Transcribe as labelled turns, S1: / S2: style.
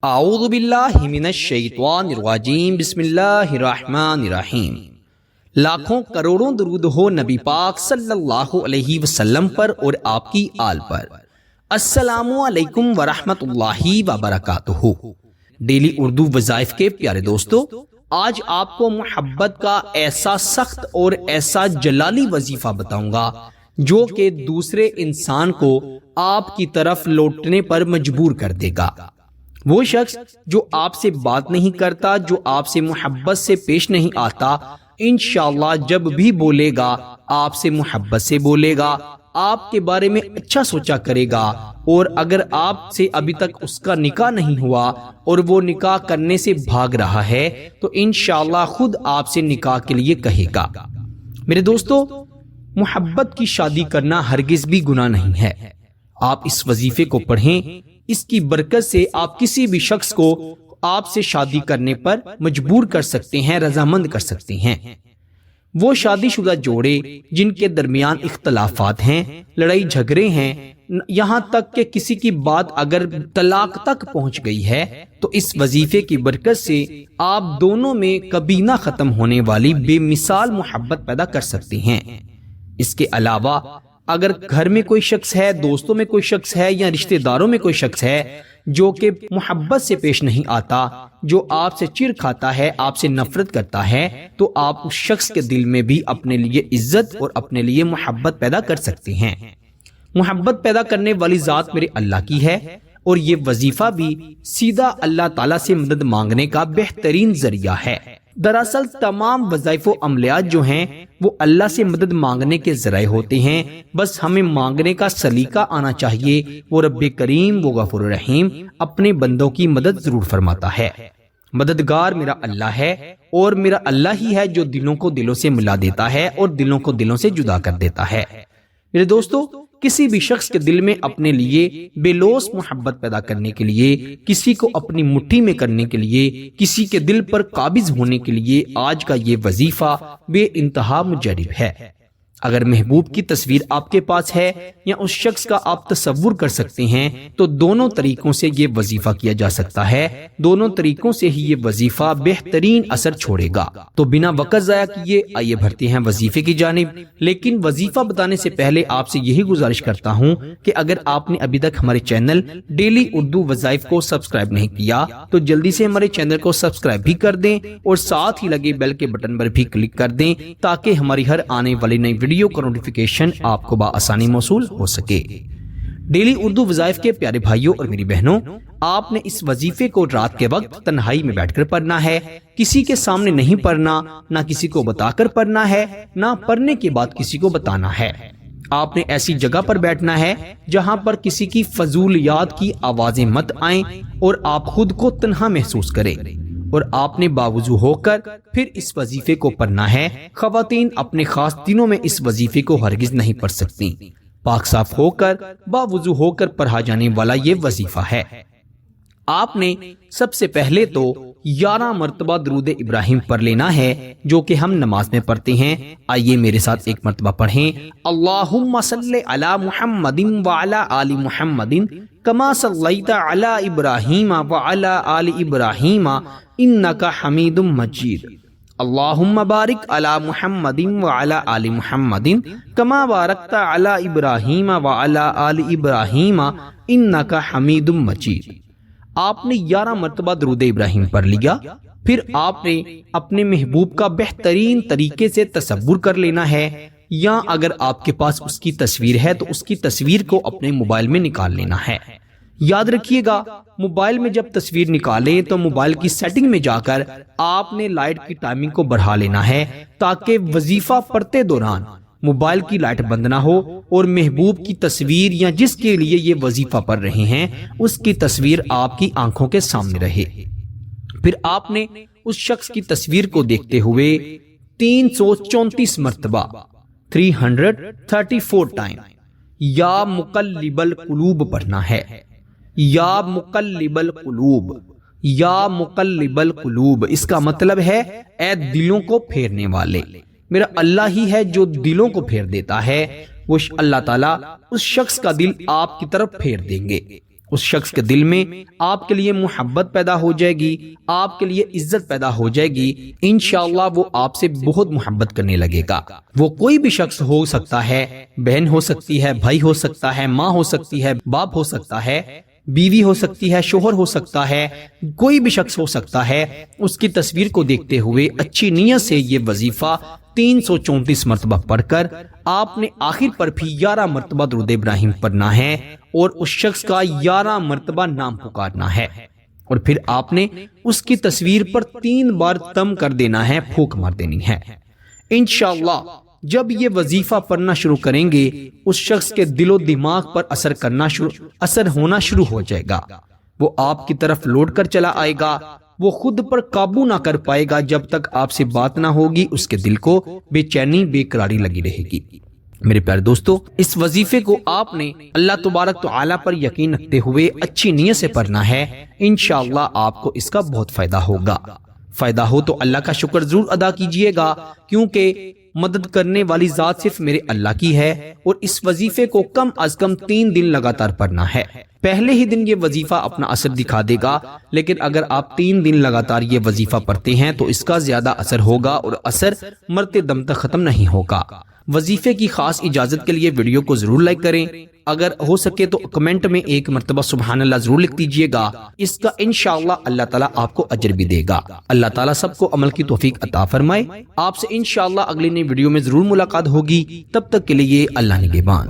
S1: اعوذ باللہ من الشیطان الرجیم بسم اللہ الرحمن الرحیم۔ لاکھوں کروڑوں درود ہو نبی پاک صلی اللہ علیہ وسلم پر اور آپ کی آل پر۔ السلام علیکم ورحمۃ اللہ وبرکاتہ۔ ڈیلی اردو وظائف کے پیارے دوستو، آج آپ کو محبت کا ایسا سخت اور ایسا جلالی وظیفہ بتاؤں گا جو کہ دوسرے انسان کو آپ کی طرف لوٹنے پر مجبور کر دے گا۔ وہ شخص جو آپ سے بات نہیں کرتا، جو آپ سے محبت سے پیش نہیں آتا، انشاءاللہ جب بھی بولے گا آپ سے محبت سے بولے گا، آپ کے بارے میں اچھا سوچا کرے گا، اور اگر آپ سے ابھی تک اس کا نکاح نہیں ہوا اور وہ نکاح کرنے سے بھاگ رہا ہے تو انشاءاللہ خود آپ سے نکاح کے لیے کہے گا۔ میرے دوستو، محبت کی شادی کرنا ہرگز بھی گناہ نہیں ہے۔ آپ اس وظیفے کو پڑھیں، اس کی برکت سے آپ کسی بھی شخص کو آپ سے شادی کرنے پر مجبور کر سکتے ہیں، رضامند کر سکتے ہیں۔ وہ شادی شدہ جوڑے جن کے درمیان اختلافات ہیں، لڑائی جھگڑے ہیں، یہاں تک کہ کسی کی بات اگر طلاق تک پہنچ گئی ہے، تو اس وظیفے کی برکت سے آپ دونوں میں کبھی نہ ختم ہونے والی بے مثال محبت پیدا کر سکتے ہیں۔ اس کے علاوہ اگر گھر میں کوئی شخص ہے، دوستوں میں کوئی شخص ہے، یا رشتہ داروں میں کوئی شخص ہے جو کہ محبت سے پیش نہیں آتا، جو آپ سے چڑ کھاتا ہے، آپ سے نفرت کرتا ہے، تو آپ اس شخص کے دل میں بھی اپنے لیے عزت اور اپنے لیے محبت پیدا کر سکتے ہیں۔ محبت پیدا کرنے والی ذات میرے اللہ کی ہے، اور یہ وظیفہ بھی سیدھا اللہ تعالیٰ سے مدد مانگنے کا بہترین ذریعہ ہے۔ دراصل تمام وظائف و عملیات جو ہیں وہ اللہ سے مدد مانگنے کے ذرائع ہوتے ہیں، بس ہمیں مانگنے کا سلیقہ آنا چاہیے۔ وہ رب کریم، وہ غفور رحیم، اپنے بندوں کی مدد ضرور فرماتا ہے۔ مددگار میرا اللہ ہے، اور میرا اللہ ہی ہے جو دلوں کو دلوں سے ملا دیتا ہے اور دلوں کو دلوں سے جدا کر دیتا ہے۔ میرے دوستو، کسی بھی شخص کے دل میں اپنے لیے بے لوث محبت پیدا کرنے کے لیے، کسی کو اپنی مٹھی میں کرنے کے لیے، کسی کے دل پر قابض ہونے کے لیے آج کا یہ وظیفہ بے انتہا مجرب ہے۔ اگر محبوب کی تصویر آپ کے پاس ہے یا اس شخص کا آپ تصور کر سکتے ہیں، تو دونوں طریقوں سے یہ وظیفہ کیا جا سکتا ہے۔ دونوں طریقوں سے ہی یہ وظیفہ بہترین اثر چھوڑے گا۔ تو بنا وقت ضائع کیے آئیے بڑھتے ہیں وظیفے کی جانب۔ لیکن وظیفہ بتانے سے پہلے آپ سے یہی گزارش کرتا ہوں کہ اگر آپ نے ابھی تک ہمارے چینل ڈیلی اردو وظائف کو سبسکرائب نہیں کیا تو جلدی سے ہمارے چینل کو سبسکرائب بھی کر دیں، اور ساتھ ہی لگے بیل کے بٹن پر بھی کلک کر دیں تاکہ ہماری ہر آنے والی نئی ویڈیو کا نوٹیفیکیشن آپ کو بآسانی موصول ہو سکے۔ ڈیلی اردو وظائف کے پیارے بھائیوں اور میری بہنوں، آپ نے اس وظیفے کو رات کے وقت تنہائی میں بیٹھ کر پڑھنا ہے۔ کسی کے سامنے نہیں پڑھنا، نہ کسی کو بتا کر پڑھنا ہے، نہ پڑھنے کے بعد کسی کو بتانا ہے۔ آپ نے ایسی جگہ پر بیٹھنا ہے جہاں پر کسی کی فضولیات کی آوازیں مت آئیں اور آپ خود کو تنہا محسوس کریں، اور آپ نے باوضو ہو کر پھر اس وظیفے کو پڑھنا ہے۔ خواتین اپنے خاص دنوں میں اس وظیفے کو ہرگز نہیں پڑھ سکتی۔ پاک صاف ہو کر باوضو ہو کر پڑھا جانے والا یہ وظیفہ ہے۔ آپ نے سب سے پہلے تو 11 مرتبہ درود ابراہیم پڑھ لینا ہے، جو کہ ہم نماز میں پڑھتے ہیں۔ آئیے میرے ساتھ ایک مرتبہ پڑھیں۔ اللہم صلی علی محمد وعلی آل محمد کما صلیت علی ابراہیم وعلی آل ابراہیم انک حمید مجید۔ اللہم بارک علی محمد وعلی آل محمد کما بارکت علی ابراہیم وعلی آل ابراہیم انک حمید مجید۔ آپ نے 11 مرتبہ درود ابراہیم پڑھ لیا، پھر آپ نے اپنے محبوب کا بہترین طریقے سے تصور کر لینا ہے، یا اگر آپ کے پاس اس کی تصویر ہے تو اس کی تصویر کو اپنے موبائل میں نکال لینا ہے۔ یاد رکھیے گا، موبائل میں جب تصویر نکالیں تو موبائل کی سیٹنگ میں جا کر آپ نے لائٹ کی ٹائمنگ کو بڑھا لینا ہے، تاکہ وظیفہ پڑھتے دوران موبائل کی لائٹ بند نہ ہو اور محبوب کی تصویر یا جس کے لیے یہ وظیفہ پڑھ رہے ہیں اس کی تصویر آپ کی آنکھوں کے سامنے رہے۔ پھر آپ نے اس شخص کی تصویر کو دیکھتے ہوئے 334 مرتبہ 334 ٹائم یا مقلب القلوب پڑھنا ہے۔ یا مقلب القلوب، یا مقلب القلوب، اس کا مطلب ہے اے دلوں کو پھیرنے والے۔ میرا اللہ ہی ہے جو دلوں کو پھیر دیتا ہے۔ وہ اللہ تعالیٰ اس شخص کا دل آپ کی طرف پھیر دیں گے۔ اس شخص کے دل میں آپ کے لیے محبت پیدا ہو جائے گی، آپ کے لیے عزت پیدا ہو جائے گی، انشاءاللہ وہ آپ سے بہت محبت کرنے لگے گا۔ وہ کوئی بھی شخص ہو سکتا ہے، بہن ہو سکتی ہے، بھائی ہو سکتا ہے، ماں ہو سکتی ہے، باپ ہو سکتا ہے، بیوی ہو سکتی ہے، شوہر ہو سکتا ہے، کوئی بھی شخص ہو سکتا ہے۔ اس کی تصویر کو دیکھتے ہوئے اچھی نیت سے یہ وظیفہ 334 مرتبہ پڑھ کر آپ نے آخر پر بھی 11 مرتبہ درود ابراہیم پڑھنا ہے اور اس شخص کا 11 مرتبہ نام پکارنا ہے، اور پھر آپ نے اس کی تصویر پر 3 بار تم کر دینا ہے، پھونک مار دینی ہے۔ انشاءاللہ جب یہ وظیفہ پڑھنا شروع کریں گے اس شخص کے دل و دماغ پر اثر ہونا شروع ہو جائے گا، وہ آپ کی طرف لوٹ کر چلا آئے گا، وہ خود پر قابو نہ کر پائے گا، جب تک آپ سے بات نہ ہوگی اس کے دل کو بے چینی بے قراری لگی رہے گی۔ میرے پیارے دوستو، اس وظیفے کو آپ نے اللہ تبارک تعالیٰ پر یقین رکھتے ہوئے اچھی نیت سے پڑھنا ہے، انشاءاللہ آپ کو اس کا بہت فائدہ ہوگا۔ فائدہ ہو تو اللہ کا شکر ضرور ادا کیجئے گا، کیونکہ مدد کرنے والی ذات صرف میرے اللہ کی ہے، اور اس وظیفے کو کم از کم 3 دن لگاتار پڑھنا ہے۔ پہلے ہی دن یہ وظیفہ اپنا اثر دکھا دے گا، لیکن اگر آپ 3 دن لگاتار یہ وظیفہ پڑھتے ہیں تو اس کا زیادہ اثر ہوگا، اور اثر مرتے دم تک ختم نہیں ہوگا۔ وظیفے کی خاص اجازت کے لیے ویڈیو کو ضرور لائک کریں، اگر ہو سکے تو کمنٹ میں 1 مرتبہ سبحان اللہ ضرور لکھ دیجئے گا، اس کا انشاءاللہ اللہ تعالیٰ آپ کو اجر بھی دے گا۔ اللہ تعالیٰ سب کو عمل کی توفیق عطا فرمائے۔ آپ سے انشاءاللہ اگلی نئی ویڈیو میں ضرور ملاقات ہوگی، تب تک کے لیے اللہ نگہبان۔